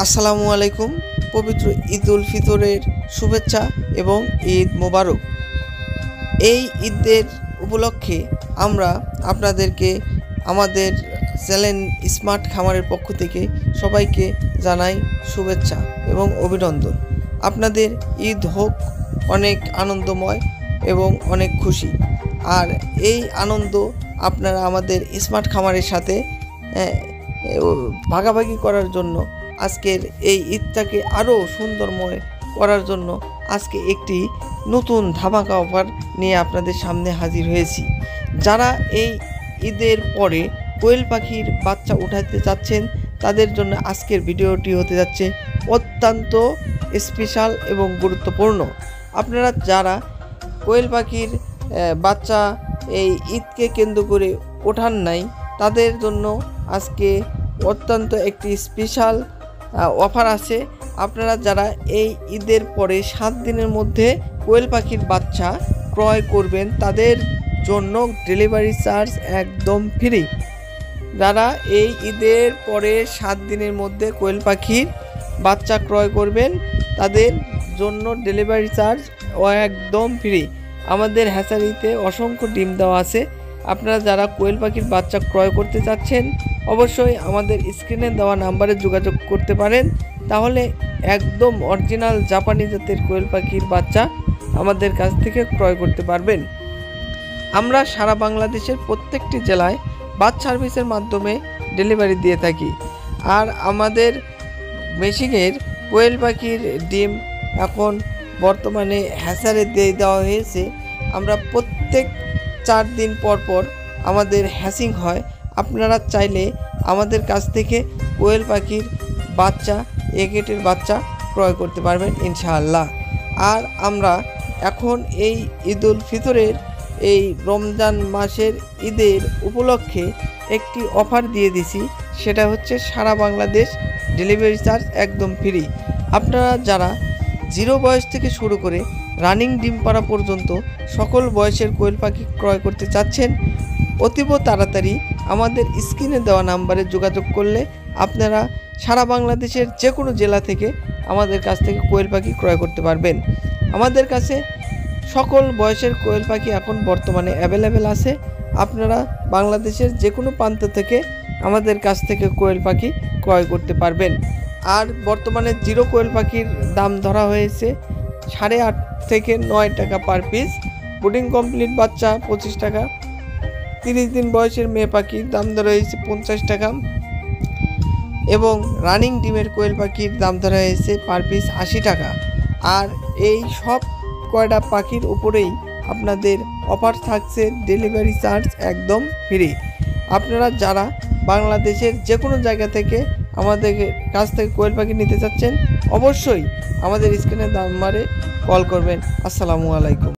আসসালামু আলাইকুম। পবিত্র ঈদ উল ফিতরের শুভেচ্ছা এবং ঈদ মোবারক। এই ঈদের উপলক্ষে আমরা আপনাদেরকে আমাদের চ্যানেল স্মার্ট খামারের পক্ষ থেকে সবাইকে জানাই শুভেচ্ছা এবং অভিনন্দন। আপনাদের ঈদ হোক অনেক আনন্দময় এবং অনেক খুশি। আর এই আনন্দ আপনারা আমাদের স্মার্ট খামারের সাথে ভাগাভাগি করার জন্য আজকের এই ঈদটাকে আরও সুন্দরময় করার জন্য আজকে একটি নতুন ধামাকা অফার নিয়ে আপনাদের সামনে হাজির হয়েছি। যারা এই ঈদের পরে কোয়েল পাখির বাচ্চা উঠাতে চাচ্ছেন তাদের জন্য আজকের ভিডিওটি হতে যাচ্ছে অত্যন্ত স্পেশাল এবং গুরুত্বপূর্ণ। আপনারা যারা কোয়েল পাখির বাচ্চা এই ঈদকে কেন্দ্র করে ওঠান নাই তাদের জন্য আজকে অত্যন্ত একটি স্পেশাল অফার আছে। আপনারা যারা এই ঈদের পরে 7 দিনের মধ্যে কোয়েল পাখির বাচ্চা ক্রয় করবেন তাদের জন্য ডেলিভারি চার্জ একদম ফ্রি। যারা এই ঈদের পরে 7 দিনের মধ্যে কোয়েল পাখির বাচ্চা ক্রয় করবেন তাদের জন্য ডেলিভারি চার্জ একদম ফ্রি। আমাদের হ্যাচারিতে অসংখ্য ডিম দেওয়া আছে। আপনারা যারা কোয়েল পাখির বাচ্চা ক্রয় করতে চাচ্ছেন অবশ্যই আমাদের স্ক্রিনে দেওয়া নাম্বারে যোগাযোগ করতে পারেন, তাহলে একদম অরিজিনাল জাপানি জাতের কোয়েল পাখির বাচ্চা আমাদের কাছ থেকে ক্রয় করতে পারবেন। আমরা সারা বাংলাদেশের প্রত্যেকটি জেলায় বাস সার্ভিসের মাধ্যমে ডেলিভারি দিয়ে থাকি। আর আমাদের মেশিনের কোয়েল পাখির ডিম এখন বর্তমানে হ্যাচারে দিয়ে দেওয়া হয়েছে। আমরা প্রত্যেক 4 দিন পর পর আমাদের হ্যাচিং হয়। আপনারা চাইলে আমাদের কাছ থেকে কোয়েল পাখির বাচ্চা এগেটের বাচ্চা ক্রয় করতে পারবেন ইনশাআল্লাহ। আর আমরা এখন এই ঈদ উল ফিতরের এই রমজান মাসের ঈদের উপলক্ষে একটি অফার দিয়ে দিছি, সেটা হচ্ছে সারা বাংলাদেশ ডেলিভারি চার্জ একদম ফ্রি। আপনারা যারা 0 বয়স থেকে শুরু করে রানিং ডিম পাড়া পর্যন্ত সকল বয়সের কোয়েল পাখি ক্রয় করতে চাচ্ছেন অতীব তাড়াতাড়ি আমাদের স্ক্রিনে দেওয়া নাম্বারে যোগাযোগ করলে আপনারা সারা বাংলাদেশের যে কোনো জেলা থেকে আমাদের কাছ থেকে কোয়েল পাখি ক্রয় করতে পারবেন। আমাদের কাছে সকল বয়সের কোয়েল পাখি এখন বর্তমানে অ্যাভেলেবেল আছে। আপনারা বাংলাদেশের যে কোনো প্রান্ত থেকে আমাদের কাছ থেকে কোয়েল পাখি ক্রয় করতে পারবেন। আর বর্তমানে 0 কোয়েল পাখির দাম ধরা হয়েছে 8.5 থেকে 9 টাকা পার পিস। ব্রিডিং কমপ্লিট বাচ্চা 25 টাকা। 30 দিন বয়সের মেয়ে পাখির দাম ধরা হয়েছে 50 টাকা এবং রানিং ডিমের কোয়েল পাখির দাম ধরা হয়েছে পার পিস 80 টাকা। আর এই সব কয়টা পাখির উপরেই আপনাদের অফার থাকছে ডেলিভারি চার্জ একদম ফ্রি। আপনারা যারা বাংলাদেশের যে কোনো জায়গা থেকে আমাদের কাছ থেকে কোয়েল পাখি নিতে চাচ্ছেন অবশ্যই আমাদের স্ক্রিনের নাম্বারে কল করবেন। আসসালামু আলাইকুম।